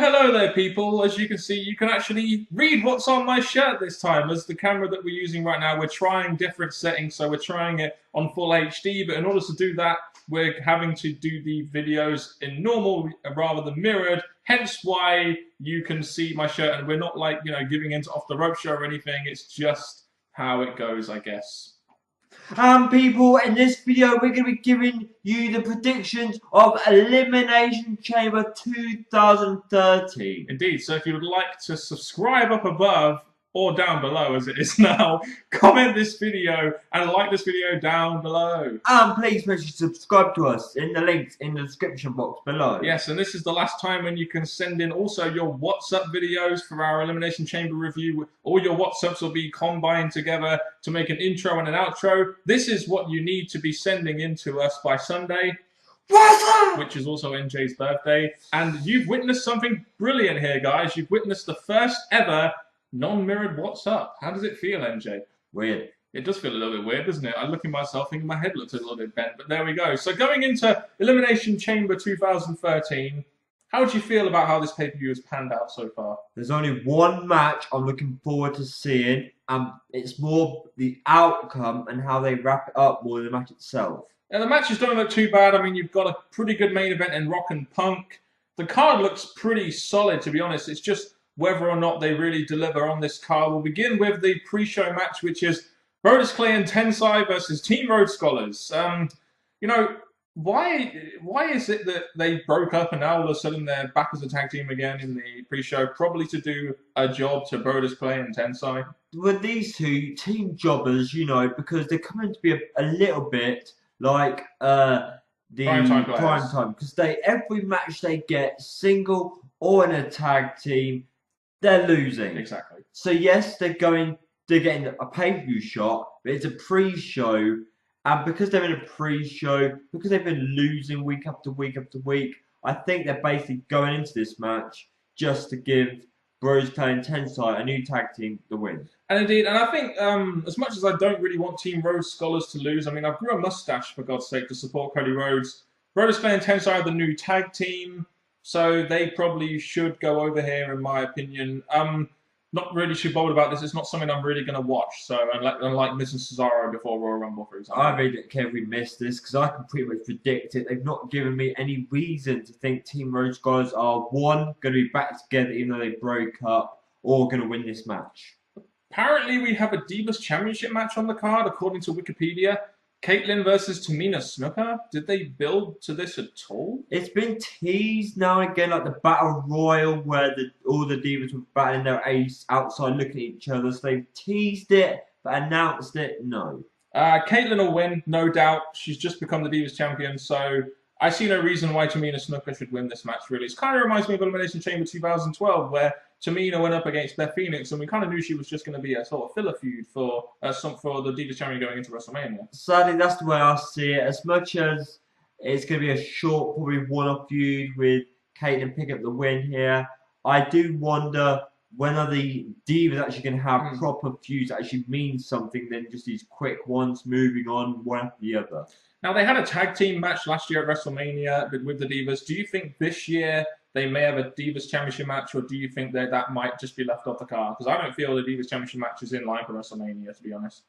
hello there, people. As you can see, you can actually read what's on my shirt this time. As the camera that we're using right now, we're trying different settings, so we're trying it on full HD, but in order to do that, we're having to do the videos in normal rather than mirrored, hence why you can see my shirt, and we're not like, giving into off the rope show or anything. It's just how it goes, I guess. People, in this video we're going to be giving you the predictions of Elimination Chamber 2013. Indeed, so if you would like to subscribe up above or down below as it is now, comment this video and like this video down below. Please make sure to subscribe to us in the links in the description box below. Yes, and this is the last time when you can send in also your WhatsApp videos for our Elimination Chamber review. All your WhatsApps will be combined together to make an intro and an outro. This is what you need to be sending in to us by Sunday, which is also NJ's birthday. And you've witnessed something brilliant here, guys. You've witnessed the first ever non-mirrored WhatsApp. How does it feel, NJ? Weird. It does feel a little bit weird, doesn't it? I look at myself thinking my head looks a little bit bent, but there we go. So going into Elimination Chamber 2013, how would you feel about how this pay-per-view has panned out so far? There's only one match I'm looking forward to seeing, and it's more the outcome and how they wrap it up more than the match itself. Now, the matches don't look too bad. I mean, you've got a pretty good main event in Rock and Punk. The card looks pretty solid, to be honest. It's just whether or not they really deliver on this card. We'll begin with the pre-show match, which is Brodus Clay and Tensai versus Team Rhodes Scholars. Why is it that they broke up and now all of a sudden they're back as a tag team again in the pre-show? Probably to do a job to Brodus Clay and Tensai. With these two team jobbers, because they're coming to be a little bit like the prime time, because every match they get, single or in a tag team, they're losing. Exactly. So yes, they're getting a pay-per-view shot, but it's a pre-show, and because they're in a pre-show, because they've been losing week after week after week, I think they're basically going into this match just to give Brodus Clay and Tensai, a new tag team, the win. And indeed, and I think as much as I don't really want Team Rhodes Scholars to lose, I mean, I grew a mustache, for God's sake, to support Cody Rhodes. Brodus Clay and Tensai are the new tag team, so they probably should go over here, in my opinion. Not really too bold about this. It's not something I'm really going to watch. So, unlike Miz and Cesaro before Royal Rumble, for example. I really don't care if we miss this, because I can pretty much predict it. They've not given me any reason to think Team Rhodes Scholars are, one, going to be back together even though they broke up, or going to win this match. Apparently, we have a Divas Championship match on the card, according to Wikipedia. Caitlyn versus Tamina Snuka. Did they build to this at all? It's been teased now and again, like the Battle Royal, where all the Divas were battling their ace outside looking at each other. So they've teased it, but announced it, no. Caitlyn will win, no doubt. She's just become the Divas Champion, so I see no reason why Tamina Snuka should win this match, really. It kind of reminds me of Elimination Chamber 2012, where Tamina went up against Beth Phoenix, and we kind of knew she was just going to be a sort of filler feud for the Divas Champion going into WrestleMania. Sadly, that's the way I see it. As much as it's going to be a short, probably one-off feud with Caitlyn picking up the win here, I do wonder when are the Divas actually going to have proper feuds that actually mean something than just these quick ones moving on one after the other. Now, they had a tag team match last year at WrestleMania with the Divas. Do you think this year they may have a Divas Championship match, or do you think that might just be left off the card? Because I don't feel the Divas Championship match is in line for WrestleMania, to be honest.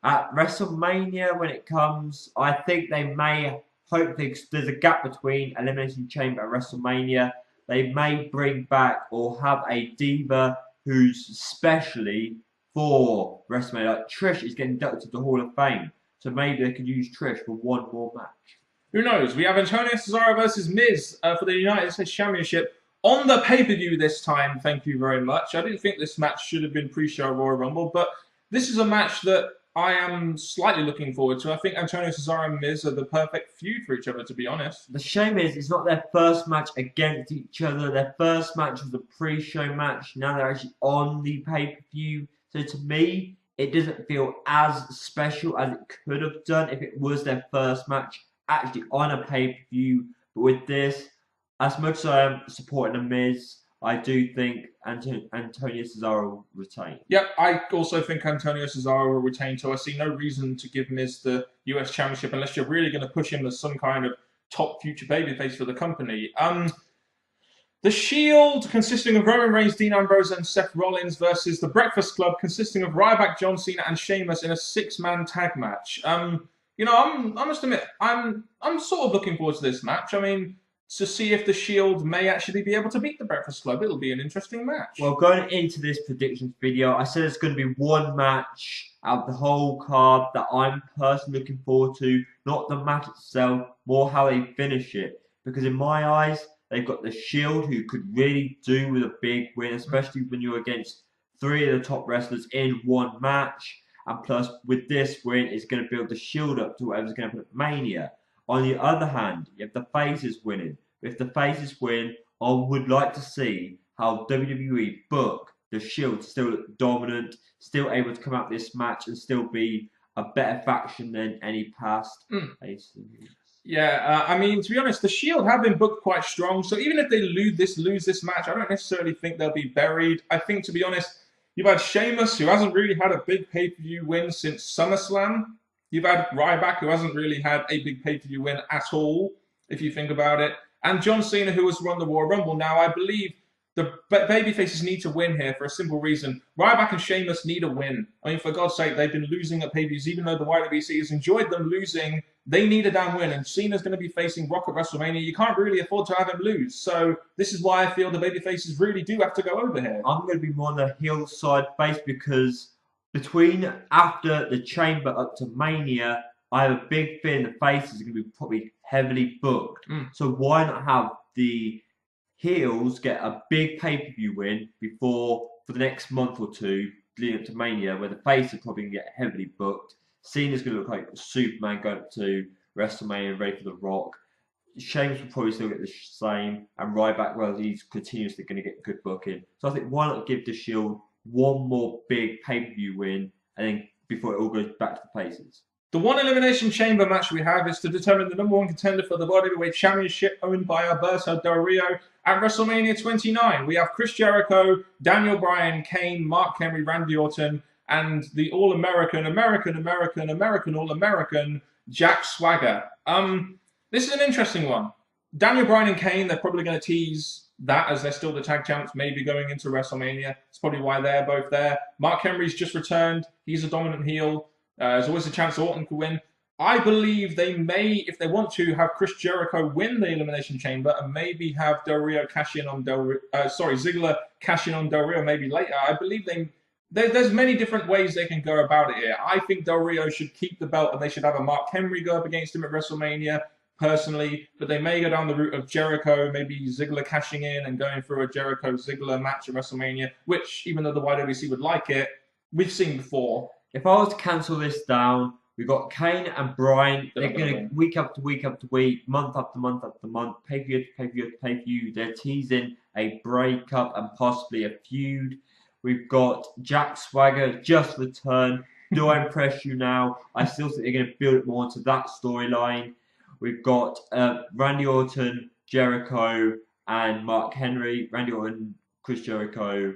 At WrestleMania, when it comes, I think they may, hopefully, there's a gap between Elimination Chamber and WrestleMania. They may bring back or have a diva who's specially for WrestleMania. Like Trish is getting inducted to the Hall of Fame. So maybe they could use Trish for one more match. Who knows? We have Antonio Cesaro versus Miz for the United States Championship on the pay-per-view this time. Thank you very much. I didn't think this match should have been pre-show Royal Rumble, but this is a match that I am slightly looking forward to. I think Antonio Cesaro and Miz are the perfect feud for each other, to be honest. The shame is it's not their first match against each other. Their first match was a pre-show match. Now they're actually on the pay-per-view. So to me, it doesn't feel as special as it could have done if it was their first match actually on a pay-per-view. But with this, as much as I am supporting The Miz, I do think Antonio Cesaro will retain. Yep, I also think Antonio Cesaro will retain, so I see no reason to give Miz the US Championship unless you're really going to push him as some kind of top future babyface for the company. The Shield, consisting of Roman Reigns, Dean Ambrose, and Seth Rollins, versus the Breakfast Club, consisting of Ryback, John Cena, and Sheamus in a 6-man tag match. You know, I must admit, I'm sort of looking forward to this match. I mean, to see if the Shield may actually be able to beat the Breakfast Club. It'll be an interesting match. Well, going into this predictions video, I said it's going to be one match out of the whole card that I'm personally looking forward to. Not the match itself, more how they finish it. Because in my eyes, they've got the Shield, who could really do with a big win, especially when you're against 3 of the top wrestlers in one match. And plus, with this win, it's going to build the Shield up to whatever's going to happen at Mania. On the other hand, you have the faces winning. If the faces win, I would like to see how WWE book the Shield still look dominant, still able to come out this match and still be a better faction than any past faces. Yeah, I mean, to be honest, the Shield have been booked quite strong. So even if they lose this match, I don't necessarily think they'll be buried. I think, to be honest, you've had Sheamus, who hasn't really had a big pay-per-view win since SummerSlam. You've had Ryback, who hasn't really had a big pay-per-view win at all, if you think about it. And John Cena, who has won the Royal Rumble. Now, I believe the babyfaces need to win here for a simple reason. Ryback and Sheamus need a win. I mean, for God's sake, they've been losing at pay-per-views, even though the YWC has enjoyed them losing. They need a damn win, and Cena's going to be facing Rock at WrestleMania. You can't really afford to have him lose. So this is why I feel the babyfaces really do have to go over here. I'm going to be more on the heel side base because between after the Chamber up to Mania, I have a big feeling the faces are going to be probably heavily booked. So why not have the heels get a big pay-per-view win for the next month or two leading up to Mania, where the faces are probably going to get heavily booked. Cena's going to look like Superman going up to WrestleMania ready for The Rock. Sheamus will probably still get the same, and Ryback, well, he's continuously going to get good booking. So I think why not give the Shield one more big pay-per-view win, and then before it all goes back to the faces. The one Elimination Chamber match we have is to determine the #1 contender for the World Heavyweight Championship, owned by Alberto Del Rio. At WrestleMania 29, we have Chris Jericho, Daniel Bryan, Kane, Mark Henry, Randy Orton, and the All-American, American All-American, Jack Swagger. This is an interesting one. Daniel Bryan and Kane, they're probably going to tease that as they're still the tag champs, maybe going into WrestleMania. It's probably why they're both there. Mark Henry's just returned. He's a dominant heel. There's always a chance Orton could win. I believe they may, if they want to, have Chris Jericho win the Elimination Chamber and maybe have Del Rio cash in on Ziggler cash in on Del Rio maybe later. I believe there's many different ways they can go about it here. I think Del Rio should keep the belt and they should have a Mark Henry go up against him at WrestleMania, personally. But they may go down the route of Jericho, maybe Ziggler cashing in and going through a Jericho-Ziggler match at WrestleMania, which, even though the YWC would like it, we've seen before. If I was to cancel this down, we've got Kane and Bryan. They're going to week after week after week, month after month after month, pay-per-view after pay-per-view after pay-per-view. They're teasing a breakup and possibly a feud. We've got Jack Swagger just returned. Do I impress you now? I still think they're going to build it more into that storyline. We've got Randy Orton, Jericho, and Mark Henry. Randy Orton, Chris Jericho,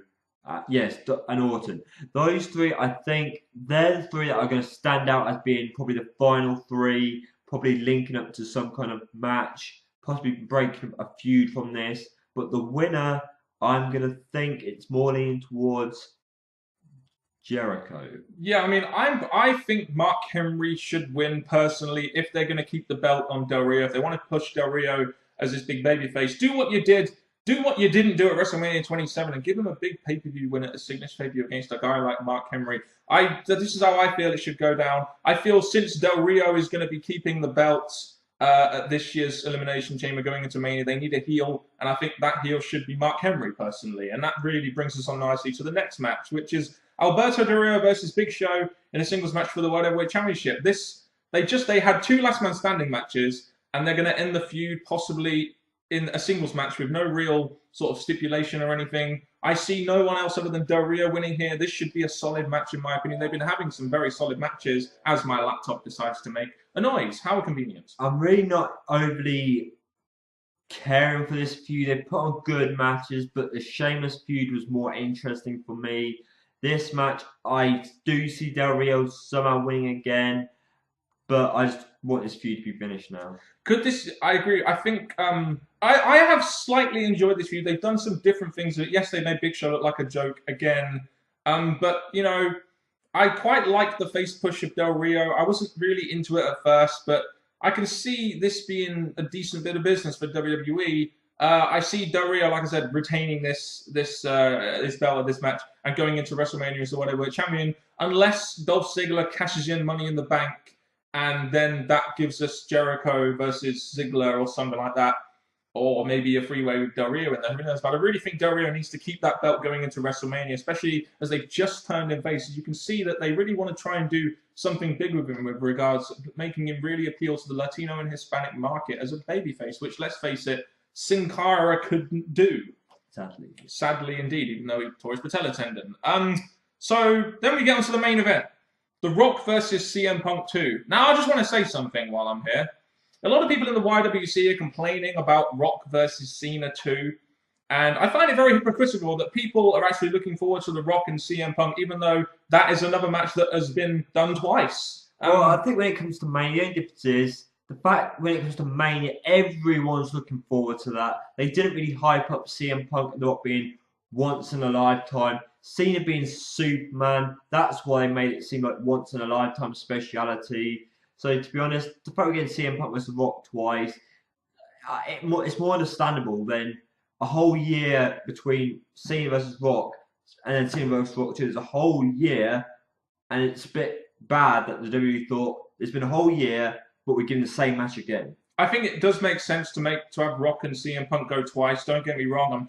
and Orton. Those three, I think, they're the three that are going to stand out as being probably the final three, probably linking up to some kind of match, possibly breaking up a feud from this. But the winner, I'm going to think it's more leaning towards Jericho. Yeah, I mean, I think Mark Henry should win personally if they're going to keep the belt on Del Rio. If they want to push Del Rio as this big babyface, do what you did. Do what you didn't do at WrestleMania 27 and give him a big pay-per-view win at a signature pay-per-view against a guy like Mark Henry. This is how I feel it should go down. I feel since Del Rio is going to be keeping the belts at this year's Elimination Chamber going into Mania, they need a heel, and I think that heel should be Mark Henry personally. And that really brings us on nicely to the next match, which is Alberto Del Rio versus Big Show in a singles match for the World Heavyweight Championship. They had 2 last man standing matches, and they're going to end the feud possibly in a singles match with no real sort of stipulation or anything. I see no one else other than Del Rio winning here. This should be a solid match in my opinion. They've been having some very solid matches as my laptop decides to make a noise. How convenient. I'm really not overly caring for this feud. They put on good matches, but the Sheamus feud was more interesting for me. This match, I do see Del Rio somehow winning again. but I just want this feud to be finished now. Could this? I agree. I think I have slightly enjoyed this feud. They've done some different things. Yes, they made Big Show look like a joke again. But you know, I quite like the face push of Del Rio. I wasn't really into it at first, but I can see this being a decent bit of business for WWE. I see Del Rio, like I said, retaining this belt of this match and going into WrestleMania as the whatever champion, unless Dolph Ziggler cashes in Money in the Bank, and then that gives us Jericho versus Ziggler or something like that, or maybe a freeway with Del Rio in there. Who knows? But I really think Del Rio needs to keep that belt going into WrestleMania, especially as they've just turned him face. You can see that they really want to try and do something big with him with regards to making him really appeal to the Latino and Hispanic market as a babyface, which, let's face it, Sin Cara couldn't do. Sadly indeed, even though he tore his patella tendon. So then we get onto the main event. The Rock versus CM Punk 2. Now, I just want to say something while I'm here. A lot of people in the YWC are complaining about Rock versus Cena 2. And I find it very hypocritical that people are actually looking forward to The Rock and CM Punk, even though that is another match that has been done twice. Well, I think when it comes to Mania, the difference is the fact when it comes to Mania, everyone's looking forward to that. They didn't really hype up CM Punk and The Rock being once in a lifetime. Cena being Superman, that's why they made it seem like once in a lifetime speciality. So to be honest, the fact we're getting CM Punk versus The Rock twice, it's more understandable than a whole year between Cena versus Rock and then Cena versus Rock 2. There's a whole year, and it's a bit bad that the WWE thought there's been a whole year, but we're giving the same match again. I think it does make sense to have Rock and CM Punk go twice. Don't get me wrong.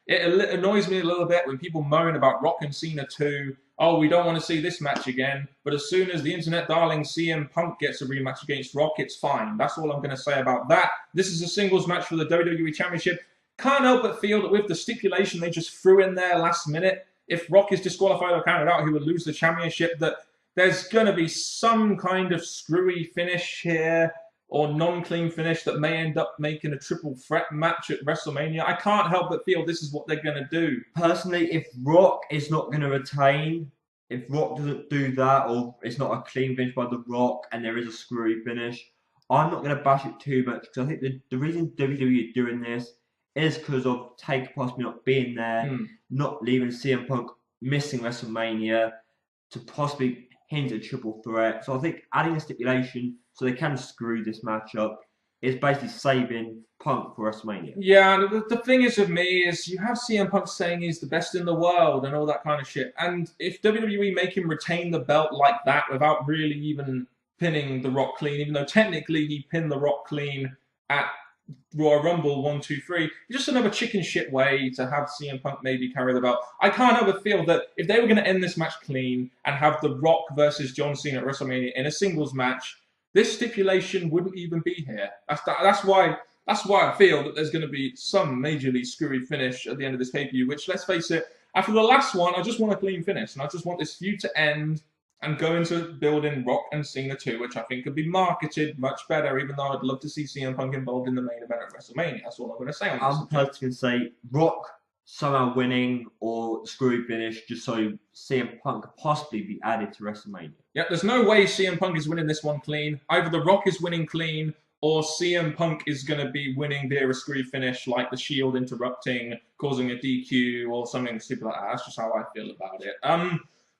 It annoys me a little bit when people moan about Rock and Cena 2. Oh, we don't want to see this match again. But as soon as the internet darling CM Punk gets a rematch against Rock, it's fine. That's all I'm going to say about that. This is a singles match for the WWE Championship. Can't help but feel that with the stipulation they just threw in there last minute, if Rock is disqualified or counted out, he would lose the championship, that there's going to be some kind of screwy finish here or non-clean finish that may end up making a triple threat match at WrestleMania. I can't help but feel this is what they're going to do. Personally, if Rock is not going to retain, if Rock doesn't do that, or it's not a clean finish by The Rock and there is a screwy finish, I'm not going to bash it too much, because I think the reason WWE are doing this is because of Taker possibly not being there, not leaving CM Punk missing WrestleMania to possibly hint at triple threat. So I think adding a stipulation so they can screw this match up is basically saving Punk for WrestleMania. Yeah, the thing is with me is you have CM Punk saying he's the best in the world and all that kind of shit. And if WWE make him retain the belt like that without really even pinning The Rock clean, even though technically he pinned The Rock clean at Royal Rumble 1, 2, 3. It's just another chicken shit way to have CM Punk maybe carry the belt. I can't help but feel that if they were going to end this match clean and have The Rock versus John Cena at WrestleMania in a singles match, this stipulation wouldn't even be here. That's why I feel that there's going to be some majorly screwy finish at the end of this pay-per-view, which, let's face it, after the last one, I just want a clean finish, and I just want this feud to end and go into building Rock and Cena 2, which I think could be marketed much better, even though I'd love to see CM Punk involved in the main event at WrestleMania. That's all I'm going to say on this. I'm personally going to say Rock somehow winning or screwy finish just so CM Punk could possibly be added to WrestleMania. Yeah, there's no way CM Punk is winning this one clean. Either The Rock is winning clean or CM Punk is going to be winning via a screwy finish like the Shield interrupting, causing a DQ or something stupid like that. That's just how I feel about it.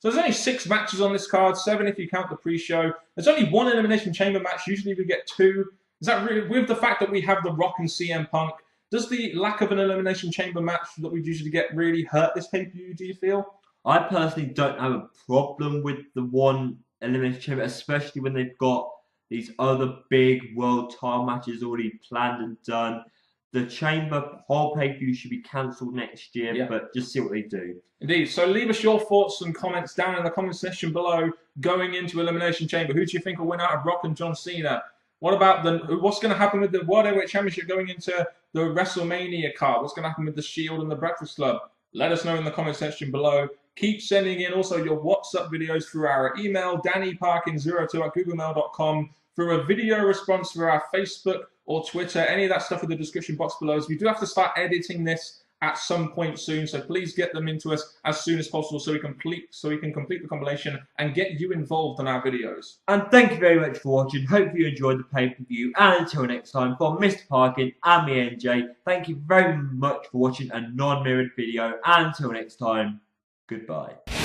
So there's only 6 matches on this card, 7 if you count the pre-show. There's only 1 Elimination Chamber match. Usually we get 2. Is that really, with the fact that we have The Rock and CM Punk, does the lack of an Elimination Chamber match that we usually get really hurt this pay-per-view, do you feel? I personally don't have a problem with the 1 Elimination Chamber, especially when they've got these other big world title matches already planned and done. The Chamber whole pay-per-view should be cancelled next year, but just see what they do. Indeed. So leave us your thoughts and comments down in the comment section below going into Elimination Chamber. Who do you think will win out of Rock and John Cena? What about what's going to happen with the World Heavyweight Championship going into the WrestleMania card? What's going to happen with the Shield and the Breakfast Club? Let us know in the comment section below. Keep sending in also your WhatsApp videos through our email, dannyparkin02@googlemail.com, through a video response through our Facebook or Twitter, any of that stuff in the description box below. So we do have to start editing this at some point soon. So please get them into us as soon as possible so we can complete the compilation and get you involved in our videos. And thank you very much for watching. Hope you enjoyed the pay-per-view. And until next time, from Mr. Parkin and me, NJ, thank you very much for watching a non-mirrored video. And until next time, goodbye.